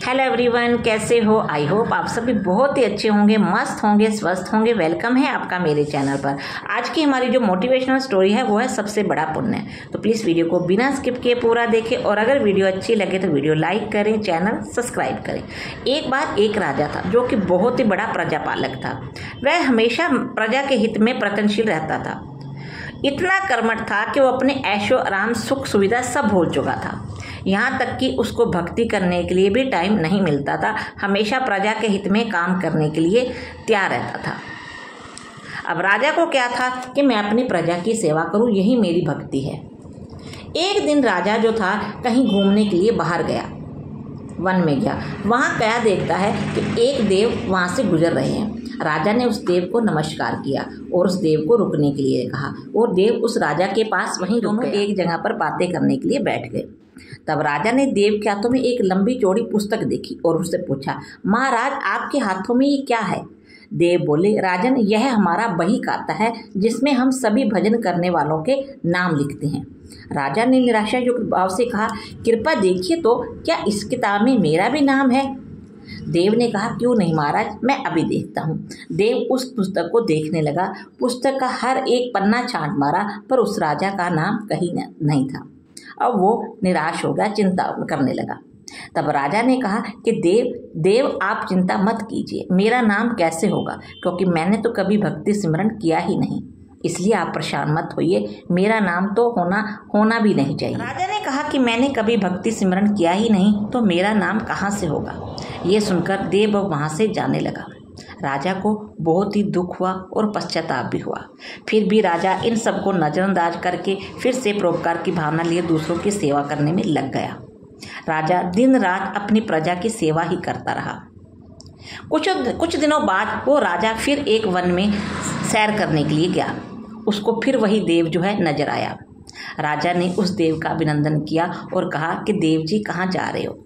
Hello everyone, कैसे हो? I hope आप सभी बहुत ही अच्छे होंगे, मस्त होंगे, स्वस्थ होंगे। वेलकम है आपका मेरे चैनल पर। आज की हमारी जो मोटिवेशनल स्टोरी है वो है सबसे बड़ा पुण्य। तो प्लीज़ वीडियो को बिना स्किप किए पूरा देखें और अगर वीडियो अच्छी लगे तो वीडियो लाइक करें, चैनल सब्सक्राइब करें। एक बार एक राजा था जो कि बहुत ही बड़ा प्रजापालक था। वह हमेशा प्रजा के हित में प्रयत्नशील रहता था। इतना कर्मठ था कि वो अपने ऐशो आराम, सुख सुविधा सब भूल चुका था। यहाँ तक कि उसको भक्ति करने के लिए भी टाइम नहीं मिलता था। हमेशा प्रजा के हित में काम करने के लिए तैयार रहता था। अब राजा को क्या था कि मैं अपनी प्रजा की सेवा करूँ, यही मेरी भक्ति है। एक दिन राजा जो था कहीं घूमने के लिए बाहर गया, वन में गया। वहाँ क्या देखता है कि एक देव वहाँ से गुजर रहे हैं। राजा ने उस देव को नमस्कार किया और उस देव को रुकने के लिए कहा और देव उस राजा के पास वहीं दोनों एक जगह पर बातें करने के लिए बैठ गए। तब राजा ने देव के हाथों में एक लंबी चौड़ी पुस्तक देखी और उससे पूछा, महाराज आपके हाथों में ये क्या है? देव बोले, राजन यह हमारा बही खाता है जिसमें हम सभी भजन करने वालों के नाम लिखते हैं। राजा ने निराशायुक्त भाव से कहा, कृपया देखिए तो क्या इस किताब में मेरा भी नाम है? देव ने कहा, क्यों नहीं महाराज, मैं अभी देखता हूँ। देव उस पुस्तक को देखने लगा। पुस्तक का हर एक पन्ना छांट मारा पर उस राजा का नाम कहीं नहीं था। अब वो निराश हो गया, चिंता करने लगा। तब राजा ने कहा कि देव आप चिंता मत कीजिए, मेरा नाम कैसे होगा, क्योंकि मैंने तो कभी भक्ति सिमरन किया ही नहीं, इसलिए आप परेशान मत होइए, मेरा नाम तो होना भी नहीं चाहिए। राजा ने कहा कि मैंने कभी भक्ति सिमरन किया ही नहीं तो मेरा नाम कहाँ से होगा? ये सुनकर देव वहाँ से जाने लगा। राजा को बहुत ही दुख हुआ और पश्चाताप भी हुआ। फिर भी राजा इन सबको नज़रअंदाज करके फिर से परोपकार की भावना लिए दूसरों की सेवा करने में लग गया। राजा दिन रात अपनी प्रजा की सेवा ही करता रहा। कुछ दिनों बाद वो राजा फिर एक वन में सैर करने के लिए गया। उसको फिर वही देव जो है नजर आया। राजा ने उस देव का अभिनंदन किया और कहा कि देव जी कहाँ जा रहे हो?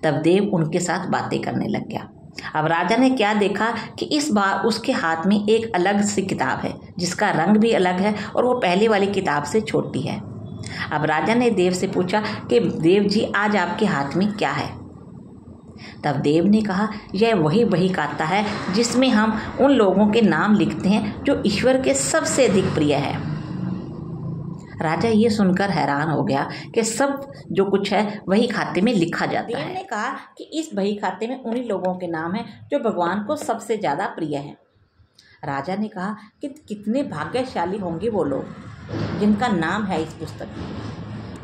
तब देव उनके साथ बातें करने लग गया। अब राजा ने क्या देखा कि इस बार उसके हाथ में एक अलग सी किताब है जिसका रंग भी अलग है और वो पहले वाली किताब से छोटी है। अब राजा ने देव से पूछा कि देव जी आज आपके हाथ में क्या है? तब देव ने कहा, यह वही बही खाता है जिसमें हम उन लोगों के नाम लिखते हैं जो ईश्वर के सबसे अधिक प्रिय है। राजा ये सुनकर हैरान हो गया कि सब जो कुछ है वही खाते में लिखा जाता है। देव ने कहा कि इस बही खाते में उन्हीं लोगों के नाम हैं जो भगवान को सबसे ज़्यादा प्रिय हैं। राजा ने कहा कि कितने भाग्यशाली होंगे वो लोग जिनका नाम है इस पुस्तक में,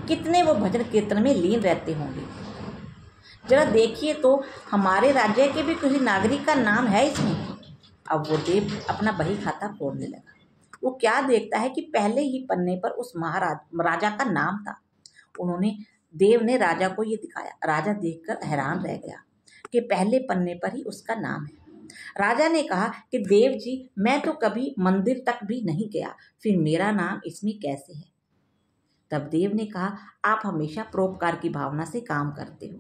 कितने वो भजन कीर्तन में लीन रहते होंगे। जरा देखिए तो हमारे राज्य के भी किसी नागरिक का नाम है इसमें। अब वो देव अपना बही खाता खोलने लगा। वो क्या देखता है कि पहले ही पन्ने पर उस राजा का नाम था। देव ने राजा को ये दिखाया। राजा देखकर हैरान रह गया कि पहले पन्ने पर ही उसका नाम है। राजा ने कहा कि देव जी मैं तो कभी मंदिर तक भी नहीं गया, फिर मेरा नाम इसमें कैसे है? तब देव ने कहा, आप हमेशा परोपकार की भावना से काम करते हो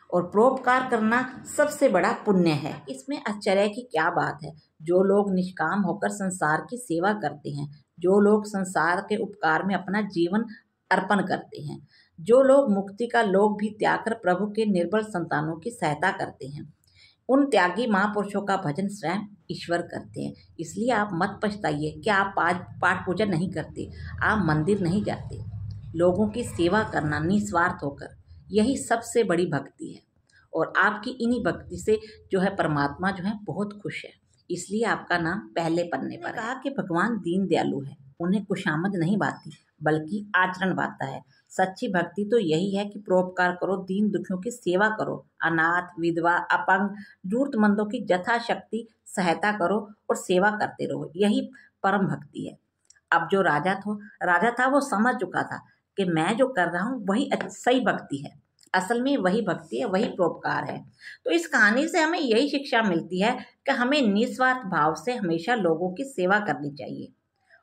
और परोपकार करना सबसे बड़ा पुण्य है। इसमें आश्चर्य की क्या बात है? जो लोग निष्काम होकर संसार की सेवा करते हैं, जो लोग संसार के उपकार में अपना जीवन अर्पण करते हैं, जो लोग मुक्ति का लोक भी त्याग कर प्रभु के निर्बल संतानों की सहायता करते हैं, उन त्यागी महापुरुषों का भजन स्वयं ईश्वर करते हैं। इसलिए आप मत पछताइए कि आप पाठ पूजा नहीं करते, आप मंदिर नहीं जाते। लोगों की सेवा करना निस्वार्थ होकर, यही सबसे बड़ी भक्ति है और आपकी इन्हीं भक्ति से जो है परमात्मा जो है बहुत खुश है। इसलिए आपका नाम पहले पन्ने पर है। कहा कि भगवान दीन दयालु है, उन्हें खुशामद नहीं बाती बल्कि आचरण बाता है। सच्ची भक्ति तो यही है कि परोपकार करो, दीन दुखियों की सेवा करो, अनाथ, विधवा, अपंग, जरूरतमंदों की यथाशक्ति सहायता करो और सेवा करते रहो, यही परम भक्ति है। अब जो राजा था वो समझ चुका था कि मैं जो कर रहा हूँ वही सही भक्ति है, असल में वही भक्ति है, वही परोपकार है। तो इस कहानी से हमें यही शिक्षा मिलती है कि हमें निस्वार्थ भाव से हमेशा लोगों की सेवा करनी चाहिए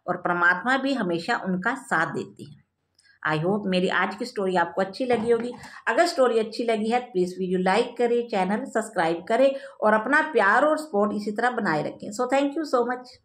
और परमात्मा भी हमेशा उनका साथ देती है। आई होप मेरी आज की स्टोरी आपको अच्छी लगी होगी। अगर स्टोरी अच्छी लगी है तो प्लीज़ वीडियो लाइक करें, चैनल सब्सक्राइब करें और अपना प्यार और सपोर्ट इसी तरह बनाए रखें। So thank you so much.